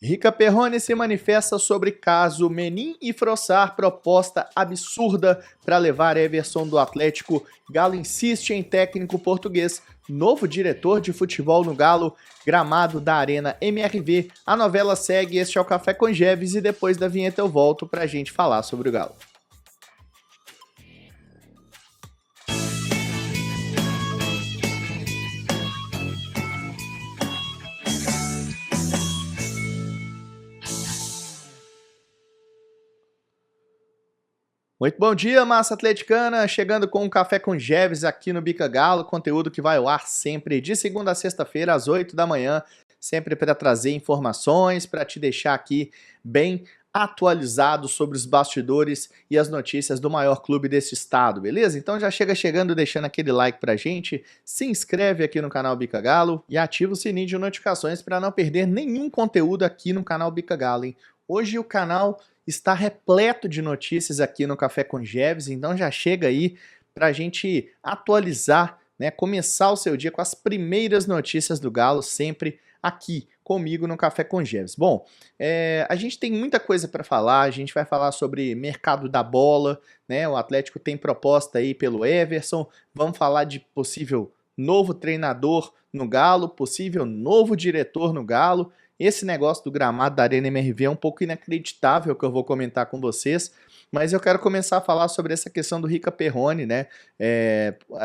Rica Perrone se manifesta sobre caso Menin e Frossar, proposta absurda para levar Everson do Atlético. Galo insiste em técnico português, novo diretor de futebol no Galo, gramado da Arena MRV. A novela segue, este é o Café com Geves e depois da vinheta eu volto para a gente falar sobre o Galo. Muito bom dia, massa atleticana, chegando com um Café com Geves aqui no Bica Galo, conteúdo que vai ao ar sempre de segunda a sexta-feira às 8 da manhã, sempre para trazer informações, para te deixar aqui bem atualizado sobre os bastidores e as notícias do maior clube desse estado, beleza? Então já chega chegando deixando aquele like pra gente, se inscreve aqui no canal Bica Galo e ativa o sininho de notificações para não perder nenhum conteúdo aqui no canal Bica Galo, hein? Hoje o canal está repleto de notícias aqui no Café com Geves, então já chega aí para a gente atualizar, né, começar o seu dia com as primeiras notícias do Galo, sempre aqui comigo no Café com Geves. Bom, a gente tem muita coisa para falar, a gente vai falar sobre mercado da bola, né, o Atlético tem proposta aí pelo Everson, vamos falar de possível novo treinador no Galo, possível novo diretor no Galo. Esse negócio do gramado da Arena MRV é um pouco inacreditável que eu vou comentar com vocês, mas eu quero começar a falar sobre essa questão do Rica Perrone, né?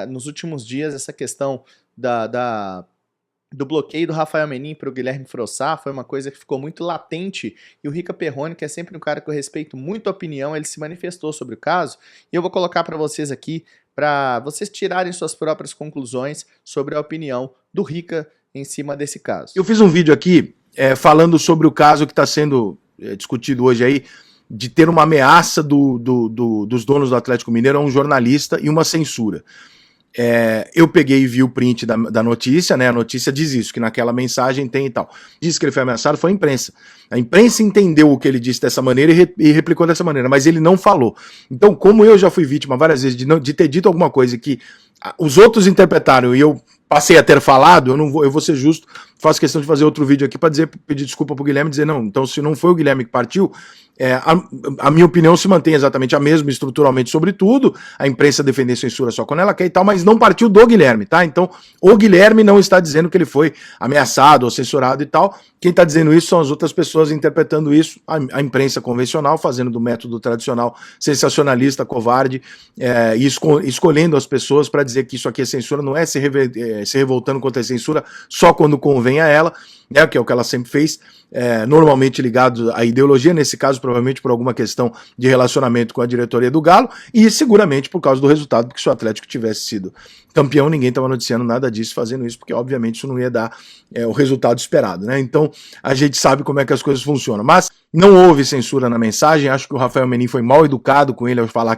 Nos últimos dias, essa questão do bloqueio do Rafael Menin para o Guilherme Frossar foi uma coisa que ficou muito latente e o Rica Perrone, que é sempre um cara que eu respeito muito a opinião, ele se manifestou sobre o caso e eu vou colocar para vocês aqui para vocês tirarem suas próprias conclusões sobre a opinião do Rica em cima desse caso. Eu fiz um vídeo aqui falando sobre o caso que está sendo discutido hoje aí, de ter uma ameaça dos donos do Atlético Mineiro a um jornalista e uma censura. Eu peguei e vi o print da notícia, né? A notícia diz isso, que naquela mensagem tem e tal. Diz que ele foi ameaçado, foi a imprensa. A imprensa entendeu o que ele disse dessa maneira e replicou dessa maneira, mas ele não falou. Então, como eu já fui vítima várias vezes de ter dito alguma coisa que os outros interpretaram e eu passei a ter falado, eu vou ser justo, faço questão de fazer outro vídeo aqui para pedir desculpa pro Guilherme e dizer, não, então se não foi o Guilherme que partiu, a minha opinião se mantém exatamente a mesma estruturalmente sobre tudo, a imprensa defender censura só quando ela quer e tal, mas não partiu do Guilherme, tá? Então, o Guilherme não está dizendo que ele foi ameaçado ou censurado e tal, quem está dizendo isso são as outras pessoas interpretando isso, a imprensa convencional, fazendo do método tradicional sensacionalista, covarde, e escolhendo as pessoas para dizer que isso aqui é censura, não é se revoltando contra a censura só quando convém a ela, né, que é o que ela sempre fez, normalmente ligado à ideologia, nesse caso provavelmente por alguma questão de relacionamento com a diretoria do Galo, e seguramente por causa do resultado, porque se o Atlético tivesse sido campeão, ninguém estava noticiando nada disso, fazendo isso, porque obviamente isso não ia dar o resultado esperado, né? Então a gente sabe como é que as coisas funcionam, mas não houve censura na mensagem. Acho que o Rafael Menin foi mal educado com ele ao falar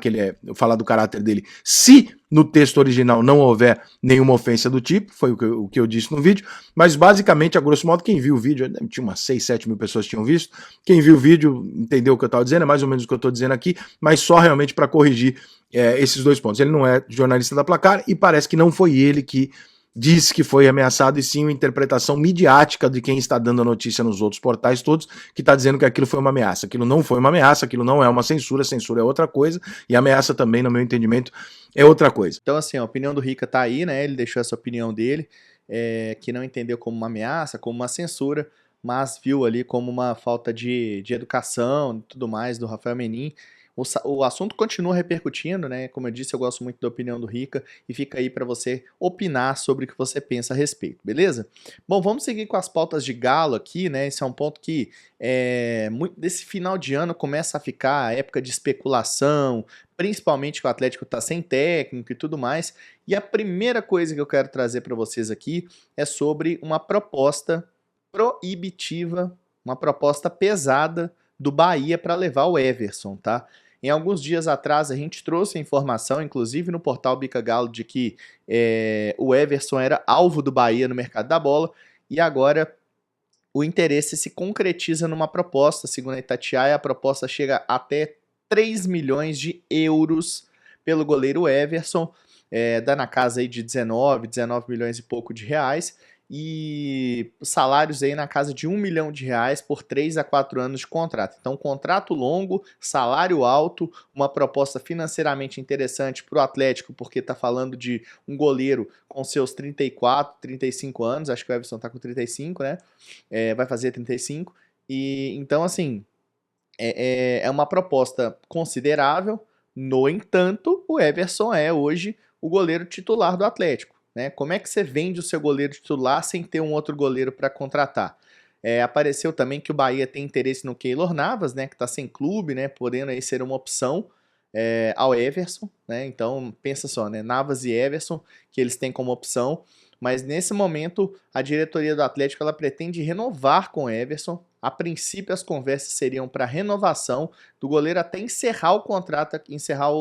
falar do caráter dele, se no texto original não houver nenhuma ofensa do tipo, foi o que eu disse no vídeo, mas basicamente, a grosso modo, quem viu o vídeo, tinha umas 6, 7 mil pessoas que tinham visto, quem viu o vídeo entendeu o que eu estava dizendo, é mais ou menos o que eu estou dizendo aqui, mas só realmente para corrigir esses dois pontos. Ele não é jornalista da Placar e parece que não foi ele que disse que foi ameaçado, e sim uma interpretação midiática de quem está dando a notícia nos outros portais todos, que está dizendo que aquilo foi uma ameaça. Aquilo não foi uma ameaça, aquilo não é uma censura é outra coisa, e ameaça também, no meu entendimento, é outra coisa. Então, assim, a opinião do Rica tá aí, né? Ele deixou essa opinião dele, que não entendeu como uma ameaça, como uma censura, mas viu ali como uma falta de educação e tudo mais do Rafael Menin. O assunto continua repercutindo, né? Como eu disse, eu gosto muito da opinião do Rica e fica aí para você opinar sobre o que você pensa a respeito, beleza? Bom, vamos seguir com as pautas de Galo aqui, né? Esse é um ponto que desse final de ano começa a ficar a época de especulação, principalmente que o Atlético está sem técnico e tudo mais. E a primeira coisa que eu quero trazer para vocês aqui é sobre uma proposta proibitiva, uma proposta pesada do Bahia para levar o Everson, tá? Em alguns dias atrás a gente trouxe a informação, inclusive no portal Bica Galo, de que o Everson era alvo do Bahia no mercado da bola e agora o interesse se concretiza numa proposta. Segundo a Itatiaia, a proposta chega até 3 milhões de euros pelo goleiro Everson, dá na casa aí de 19 milhões e pouco de reais. e salários aí na casa de R$ 1 milhão por 3 a 4 anos de contrato. Então, contrato longo, salário alto, uma proposta financeiramente interessante para o Atlético, porque está falando de um goleiro com seus 34, 35 anos, acho que o Everson está com 35, né? Vai fazer 35. E então, assim, é uma proposta considerável. No entanto, o Everson é hoje o goleiro titular do Atlético, né? Como é que você vende o seu goleiro titular sem ter um outro goleiro para contratar? Apareceu também que o Bahia tem interesse no Keylor Navas, né? Que está sem clube, né? Podendo aí ser uma opção ao Everson, né? Então pensa só, né? Navas e Everson que eles têm como opção. Mas nesse momento a diretoria do Atlético ela pretende renovar com o Everson. A princípio as conversas seriam para renovação do goleiro até encerrar o contrato, encerrar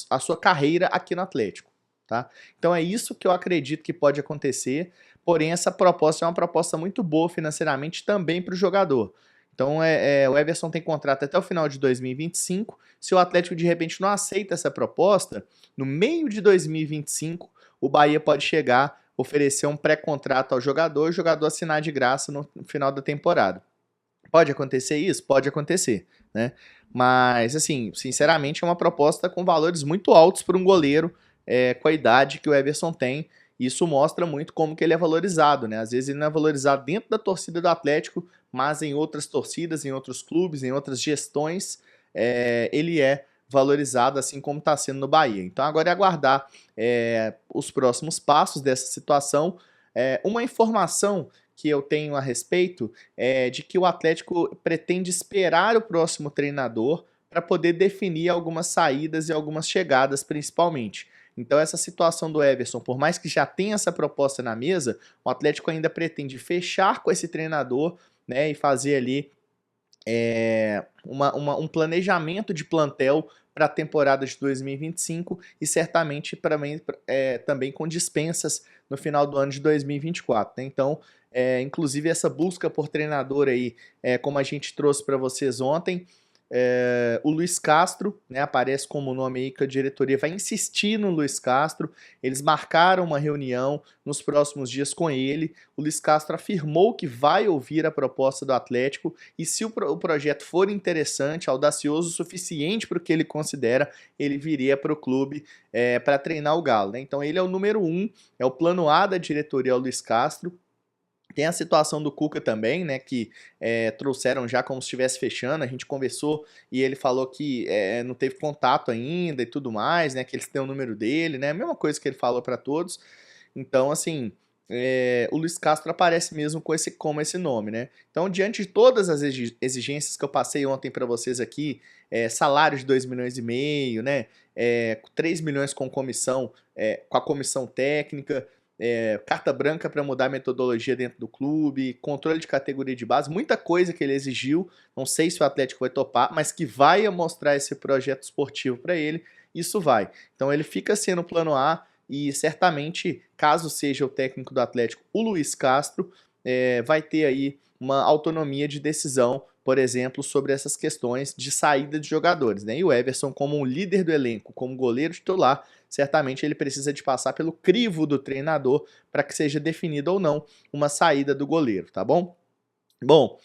a sua carreira aqui no Atlético, tá? Então é isso que eu acredito que pode acontecer, porém essa proposta é uma proposta muito boa financeiramente também para o jogador. Então o Everson tem contrato até o final de 2025, se o Atlético de repente não aceita essa proposta, no meio de 2025 o Bahia pode chegar, oferecer um pré-contrato ao jogador e o jogador assinar de graça no final da temporada. Pode acontecer isso? Pode acontecer, né? Mas, assim, sinceramente, é uma proposta com valores muito altos para um goleiro com a idade que o Everson tem. Isso mostra muito como que ele é valorizado, né? Às vezes ele não é valorizado dentro da torcida do Atlético, mas em outras torcidas, em outros clubes, em outras gestões, ele é valorizado assim como está sendo no Bahia. Então agora é aguardar os próximos passos dessa situação. Uma informação que eu tenho a respeito é de que o Atlético pretende esperar o próximo treinador para poder definir algumas saídas e algumas chegadas, principalmente. Então, essa situação do Everson, por mais que já tenha essa proposta na mesa, o Atlético ainda pretende fechar com esse treinador, né, e fazer ali um planejamento de plantel para a temporada de 2025 e certamente também com dispensas no final do ano de 2024. Né? Então, inclusive essa busca por treinador aí, como a gente trouxe para vocês ontem, o Luiz Castro, né, aparece como nome aí que a diretoria vai insistir no Luiz Castro. Eles marcaram uma reunião nos próximos dias com ele. O Luiz Castro afirmou que vai ouvir a proposta do Atlético e se o projeto for interessante, audacioso o suficiente para o que ele considera, ele viria para o clube para treinar o Galo. Né? Então ele é o número 1, é o plano A da diretoria, o Luiz Castro. Tem a situação do Cuca também, né, que trouxeram já como se estivesse fechando, a gente conversou e ele falou que não teve contato ainda e tudo mais, né, que eles têm o número dele, né, a mesma coisa que ele falou para todos. Então, assim, o Luiz Castro aparece mesmo como esse nome, né. Então, diante de todas as exigências que eu passei ontem para vocês aqui, salário de 2,5 milhões, né, 3 milhões com comissão, com a comissão técnica, carta branca para mudar a metodologia dentro do clube, controle de categoria de base, muita coisa que ele exigiu, não sei se o Atlético vai topar, mas que vai mostrar esse projeto esportivo para ele, isso vai. Então ele fica sendo plano A e certamente, caso seja o técnico do Atlético, o Luiz Castro, vai ter aí uma autonomia de decisão, por exemplo, sobre essas questões de saída de jogadores. Né? E o Everson, como um líder do elenco, como goleiro titular, certamente ele precisa de passar pelo crivo do treinador para que seja definido ou não uma saída do goleiro, tá bom? Bom,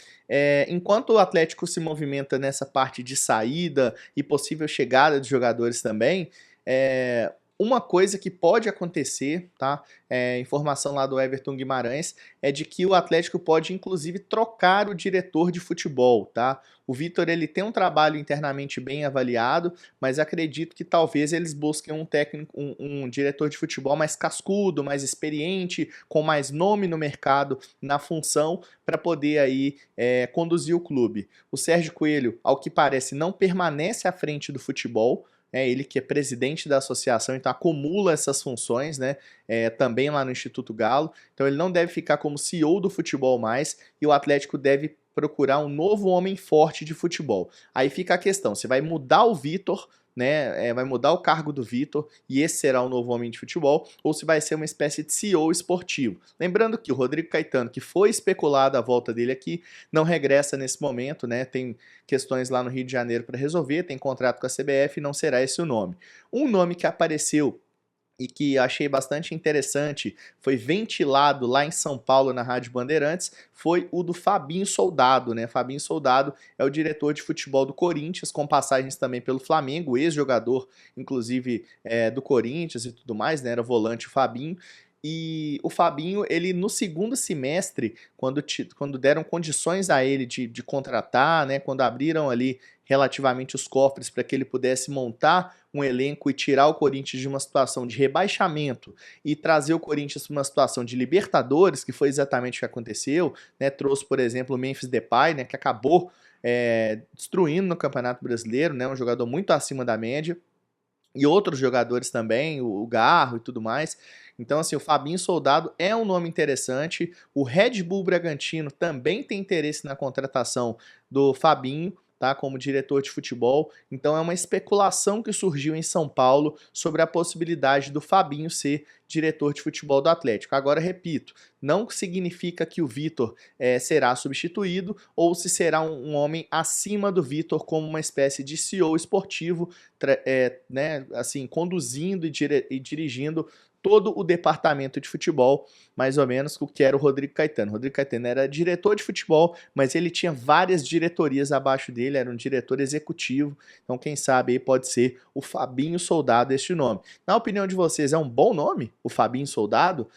enquanto o Atlético se movimenta nessa parte de saída e possível chegada de jogadores também, uma coisa que pode acontecer, tá? Informação lá do Everton Guimarães, é de que o Atlético pode inclusive trocar o diretor de futebol, tá? O Vitor ele tem um trabalho internamente bem avaliado, mas acredito que talvez eles busquem um técnico, um diretor de futebol mais cascudo, mais experiente, com mais nome no mercado, na função, para poder aí conduzir o clube. O Sérgio Coelho, ao que parece, não permanece à frente do futebol. Ele que é presidente da associação, então acumula essas funções, né? Também lá no Instituto Galo. Então ele não deve ficar como CEO do futebol mais e o Atlético deve procurar um novo homem forte de futebol. Aí fica a questão, você vai mudar o Vitor, né? Vai mudar o cargo do Vitor e esse será o novo homem de futebol, ou se vai ser uma espécie de CEO esportivo. Lembrando que o Rodrigo Caetano, que foi especulado a volta dele aqui, não regressa nesse momento, né? Tem questões lá no Rio de Janeiro para resolver, tem contrato com a CBF e não será esse o nome. Um nome que apareceu e que achei bastante interessante, foi ventilado lá em São Paulo na Rádio Bandeirantes, foi o do Fabinho Soldado, né? Fabinho Soldado é o diretor de futebol do Corinthians, com passagens também pelo Flamengo, ex-jogador, inclusive, do Corinthians e tudo mais, né? Era volante o Fabinho. E o Fabinho, ele no segundo semestre, quando deram condições a ele de contratar, né? Quando abriram ali relativamente os cofres para que ele pudesse montar um elenco e tirar o Corinthians de uma situação de rebaixamento e trazer o Corinthians para uma situação de Libertadores, que foi exatamente o que aconteceu, né? Trouxe, por exemplo, o Memphis Depay, né? Que acabou destruindo no Campeonato Brasileiro, né? Um jogador muito acima da média. E outros jogadores também, o Garro e tudo mais. Então, assim, o Fabinho Soldado é um nome interessante. O Red Bull Bragantino também tem interesse na contratação do Fabinho, tá, como diretor de futebol. Então é uma especulação que surgiu em São Paulo sobre a possibilidade do Fabinho ser diretor de futebol do Atlético. Agora, repito, não significa que o Vitor será substituído ou se será um homem acima do Vitor como uma espécie de CEO esportivo, né, assim, conduzindo e dirigindo todo o departamento de futebol, mais ou menos o que era o Rodrigo Caetano. O Rodrigo Caetano era diretor de futebol, mas ele tinha várias diretorias abaixo dele, era um diretor executivo, então quem sabe aí pode ser o Fabinho Soldado este nome. Na opinião de vocês, é um bom nome, o Fabinho Soldado,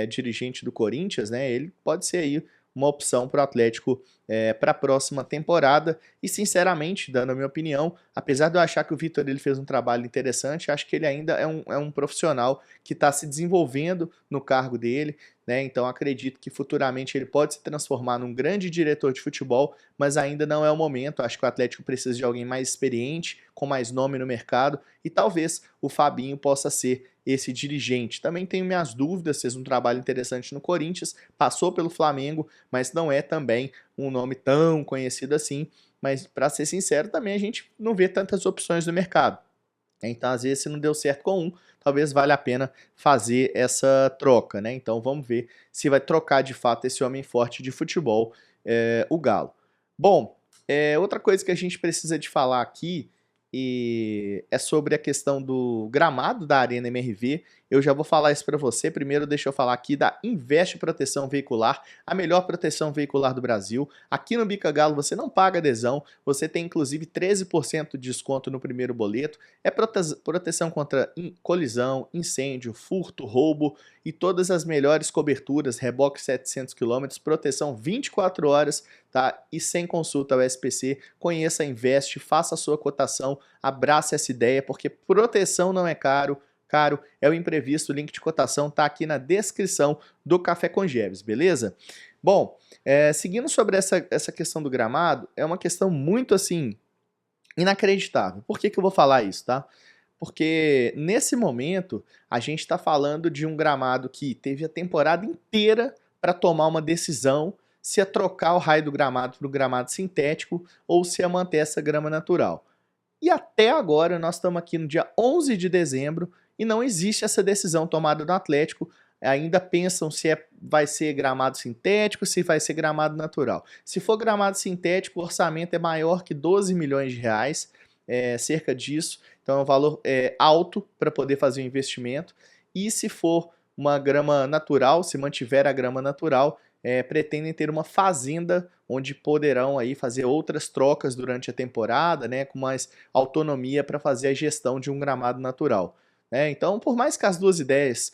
dirigente do Corinthians, né? Ele pode ser aí uma opção para o Atlético para a próxima temporada. E sinceramente, dando a minha opinião, apesar de eu achar que o Vitor ele fez um trabalho interessante, acho que ele ainda é um profissional que está se desenvolvendo no cargo dele, né? Então acredito que futuramente ele pode se transformar num grande diretor de futebol, mas ainda não é o momento. Acho que o Atlético precisa de alguém mais experiente, com mais nome no mercado, e talvez o Fabinho possa ser esse dirigente. Também tenho minhas dúvidas, fez um trabalho interessante no Corinthians, passou pelo Flamengo, mas não é também um nome tão conhecido assim. Mas, para ser sincero, também a gente não vê tantas opções no mercado. Então, às vezes, se não deu certo com um, talvez valha a pena fazer essa troca, né? Então, vamos ver se vai trocar de fato esse homem forte de futebol, o Galo. Bom, outra coisa que a gente precisa de falar aqui é sobre a questão do gramado da Arena MRV. Eu já vou falar isso para você. Primeiro, deixa eu falar aqui da Investe Proteção Veicular, a melhor proteção veicular do Brasil. Aqui no Bica Galo você não paga adesão, você tem inclusive 13% de desconto no primeiro boleto. É proteção contra colisão, incêndio, furto, roubo e todas as melhores coberturas, reboque 700 km, proteção 24 horas, tá? E sem consulta ao SPC. Conheça a Investe, faça a sua cotação, abrace essa ideia, porque proteção não é caro. Caro é o imprevisto, o link de cotação tá aqui na descrição do Café com Jeves, beleza? Bom, seguindo sobre essa questão do gramado, é uma questão muito, assim, inacreditável. Por que eu vou falar isso, tá? Porque nesse momento a gente está falando de um gramado que teve a temporada inteira para tomar uma decisão se ia trocar o raio do gramado para o gramado sintético ou se ia manter essa grama natural. E até agora nós estamos aqui no dia 11 de dezembro e não existe essa decisão tomada no Atlético. Ainda pensam se vai ser gramado sintético, se vai ser gramado natural. Se for gramado sintético, o orçamento é maior que 12 milhões de reais, cerca disso. Então é um valor alto para poder fazer o investimento. E se for uma grama natural, se mantiver a grama natural, pretendem ter uma fazenda onde poderão aí fazer outras trocas durante a temporada, né, com mais autonomia para fazer a gestão de um gramado natural. Então, por mais que as duas ideias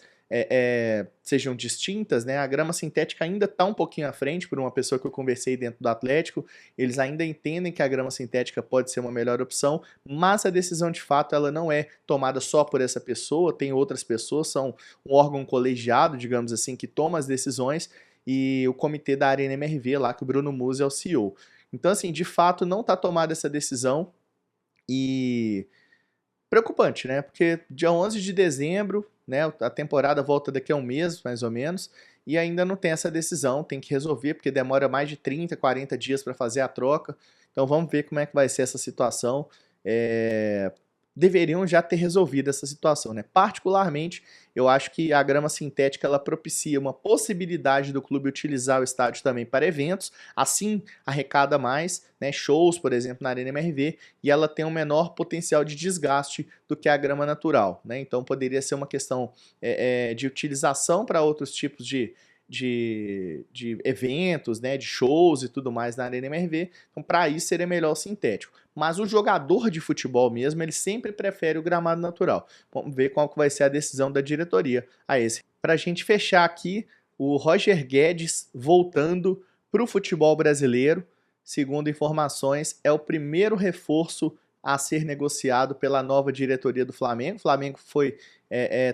sejam distintas, né, a grama sintética ainda está um pouquinho à frente. Por uma pessoa que eu conversei dentro do Atlético, eles ainda entendem que a grama sintética pode ser uma melhor opção, mas a decisão de fato ela não é tomada só por essa pessoa, tem outras pessoas, são um órgão colegiado, digamos assim, que toma as decisões, e o comitê da Arena MRV lá, que o Bruno Musi é o CEO. Então, assim, de fato não está tomada essa decisão e preocupante, né? Porque dia 11 de dezembro, né, a temporada volta daqui a um mês, mais ou menos, e ainda não tem essa decisão, tem que resolver, porque demora mais de 30, 40 dias para fazer a troca. Então vamos ver como é que vai ser essa situação. deveriam já ter resolvido essa situação, né? Particularmente, eu acho que a grama sintética ela propicia uma possibilidade do clube utilizar o estádio também para eventos, assim arrecada mais, né? Shows, por exemplo, na Arena MRV, e ela tem um menor potencial de desgaste do que a grama natural, né? Então poderia ser uma questão de utilização para outros tipos de eventos, né, de shows e tudo mais na Arena MRV, então para isso seria melhor o sintético. Mas o jogador de futebol mesmo, ele sempre prefere o gramado natural. Vamos ver qual que vai ser a decisão da diretoria a esse. Para a gente fechar aqui, o Roger Guedes voltando para o futebol brasileiro, segundo informações, é o primeiro reforço a ser negociado pela nova diretoria do Flamengo. O Flamengo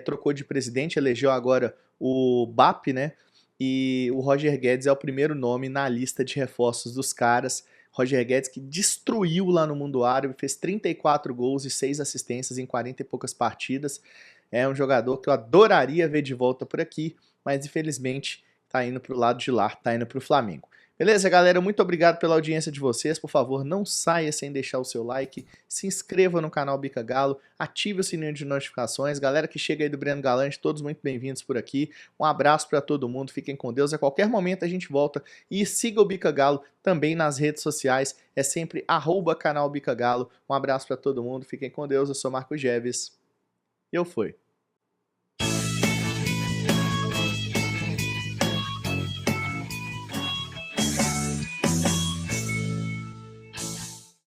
trocou de presidente, elegeu agora o BAP, né? E o Roger Guedes é o primeiro nome na lista de reforços dos caras. Roger Guedes que destruiu lá no mundo árabe, fez 34 gols e 6 assistências em 40 e poucas partidas. É um jogador que eu adoraria ver de volta por aqui, mas infelizmente tá indo pro lado de lá, tá indo pro Flamengo. Beleza, galera? Muito obrigado pela audiência de vocês. Por favor, não saia sem deixar o seu like. Se inscreva no canal Bica Galo. Ative o sininho de notificações. Galera que chega aí do Breno Galante, todos muito bem-vindos por aqui. Um abraço para todo mundo. Fiquem com Deus. A qualquer momento a gente volta. E siga o Bica Galo também nas redes sociais. É sempre @canal Bica Galo. Um abraço para todo mundo. Fiquem com Deus. Eu sou Marco Geves. Eu fui.